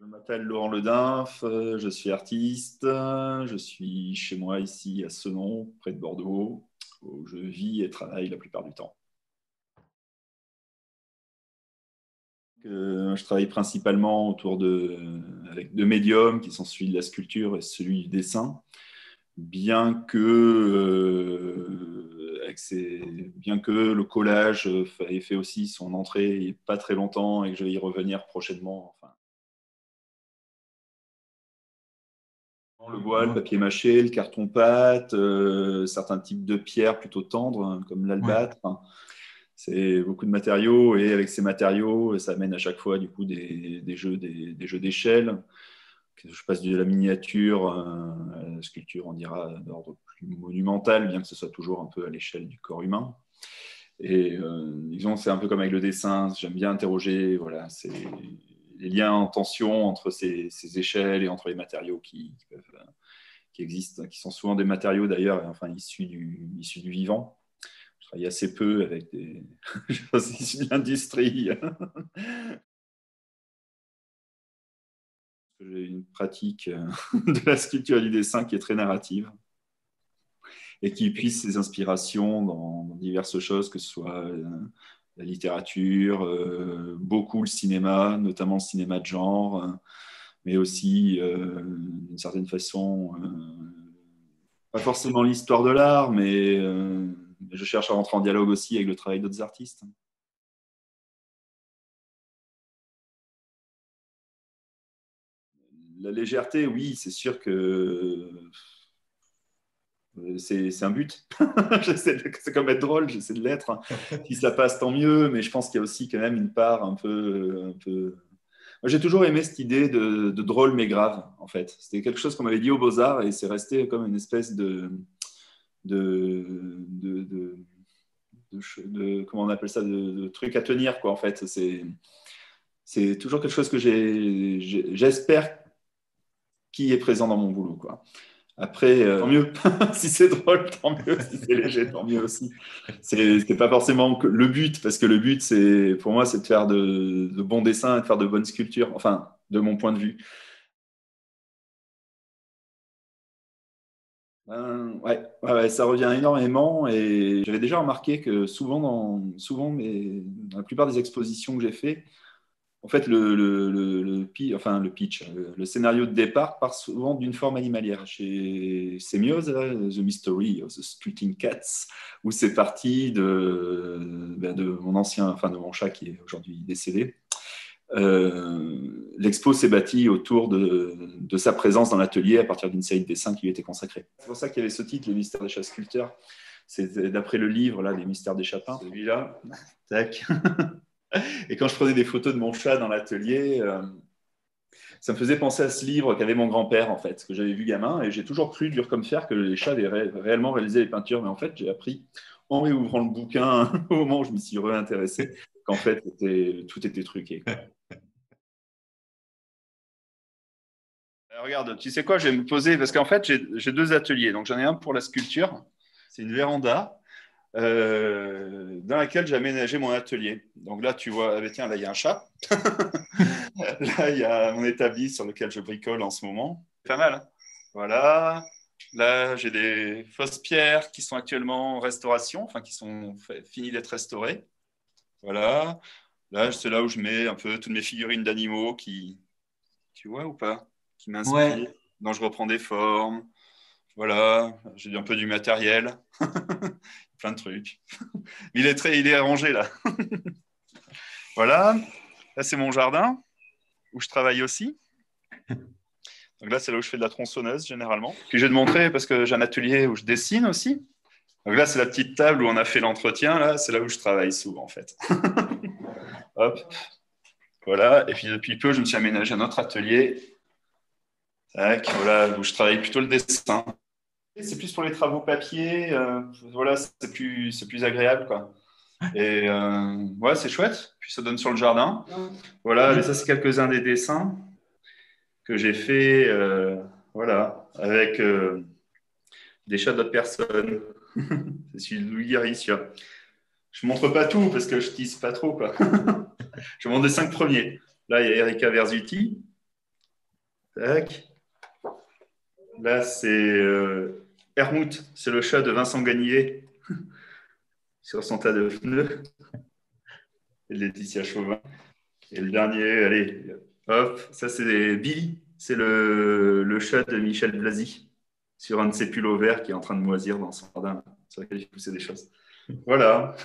Je m'appelle Laurent Ledinf, je suis artiste, je suis chez moi ici à Senon, près de Bordeaux, où je vis et travaille la plupart du temps. Je travaille principalement avec deux médiums qui sont celui de la sculpture et celui du dessin, bien que, bien que le collage ait fait aussi son entrée il n'y a pas très longtemps et que je vais y revenir prochainement. Enfin, le bois, le Ouais, papier mâché, le carton-pâte, certains types de pierres plutôt tendres, hein, comme ouais, l'albâtre. Hein. C'est beaucoup de matériaux et avec ces matériaux, ça amène à chaque fois du coup des jeux d'échelle. Je passe de la miniature à la sculpture, on dira, d'ordre plus monumental, bien que ce soit toujours un peu à l'échelle du corps humain. Et disons, c'est un peu comme avec le dessin, j'aime bien interroger voilà, les liens en tension entre ces échelles et entre les matériaux qui existent, qui sont souvent des matériaux d'ailleurs, enfin issus du vivant. Je travaille assez peu avec des choses issues de l'industrie. J'ai une pratique de la sculpture et du dessin qui est très narrative et qui puise ses inspirations dans diverses choses, que ce soit la littérature, beaucoup le cinéma, notamment le cinéma de genre, mais aussi, d'une certaine façon, pas forcément l'histoire de l'art, mais je cherche à rentrer en dialogue aussi avec le travail d'autres artistes. La légèreté, oui, c'est sûr que c'est un but. C'est comme être drôle, j'essaie de l'être. Si ça passe, tant mieux, mais je pense qu'il y a aussi quand même une part un peu... Moi, j'ai toujours aimé cette idée de drôle mais grave, en fait. C'était quelque chose qu'on m'avait dit aux Beaux-Arts et c'est resté comme une espèce de, de, de, comment on appelle ça, de truc à tenir, quoi, en fait. C'est toujours quelque chose que j'espère qui est présent dans mon boulot, quoi. Après, tant mieux. Si c'est drôle, tant mieux. Si c'est léger, tant mieux aussi. C'est pas forcément le but, parce que le but, pour moi, c'est de faire de bons dessins et de faire de bonnes sculptures. Enfin, de mon point de vue. Ouais, ça revient énormément et j'avais déjà remarqué que dans la plupart des expositions que j'ai fait, en fait, enfin, le pitch, le scénario de départ part souvent d'une forme animalière. Chez Semioz, The Mystery of the Squeaking Cats, où c'est parti de enfin, de mon chat qui est aujourd'hui décédé. L'expo s'est bâtie autour de sa présence dans l'atelier à partir d'une série de dessins qui lui était consacrée. C'est pour ça qu'il y avait ce titre, Les mystères des chats sculpteurs. C'est d'après le livre, là, Les mystères des chapins. Celui-là, tac. Et quand je prenais des photos de mon chat dans l'atelier, ça me faisait penser à ce livre qu'avait mon grand-père, en fait, que j'avais vu gamin. Et j'ai toujours cru, dur comme fer, que les chats avaient réellement réalisé les peintures. Mais en fait, j'ai appris, en réouvrant le bouquin, au moment où je me suis réintéressé, qu'en fait, tout était truqué, quoi. Regarde, tu sais quoi, je vais me poser, parce qu'en fait, j'ai deux ateliers. Donc, j'en ai un pour la sculpture. C'est une véranda dans laquelle j'ai aménagé mon atelier. Donc là, tu vois, ah ben tiens, là, il y a un chat. Là, il y a mon établi sur lequel je bricole en ce moment. Pas mal, hein. Voilà. Là, j'ai des fausses pierres qui sont actuellement en restauration, enfin, qui sont finies d'être restaurées. Voilà. Là, c'est là où je mets un peu toutes mes figurines d'animaux tu vois ou pas, qui m'inspirent, ouais. dont je reprends des formes. Voilà, j'ai un peu du matériel, plein de trucs. Il est arrangé là. Voilà, là c'est mon jardin où je travaille aussi. Donc là, c'est là où je fais de la tronçonneuse généralement. Puis je vais te montrer parce que j'ai un atelier où je dessine aussi. Donc là, c'est la petite table où on a fait l'entretien. Là, c'est là où je travaille souvent en fait. Hop, voilà. Et puis depuis peu, je me suis aménagé un autre atelier. Tac, voilà, où je travaille plutôt le dessin. C'est plus pour les travaux papier. Voilà, c'est plus agréable quoi. Et ouais, c'est chouette. Puis ça donne sur le jardin. Voilà, mais ça, c'est quelques-uns des dessins que j'ai fait, voilà, avec des chats d'autres personnes. C'est celui de Louis Garicia. Je ne montre pas tout parce que je tease pas trop, quoi. Je montre les 5 premiers. Là, il y a Erika Verzuti. Tac. Là, c'est Hermout, c'est le chat de Vincent Gagnier sur son tas de pneus. Et Laetitia Chauvin. Et le dernier, allez, hop, ça c'est Billy, c'est le chat de Michel Blasi sur un de ses pulls verts qui est en train de moisir dans son jardin sur lequel il poussait des choses. Voilà.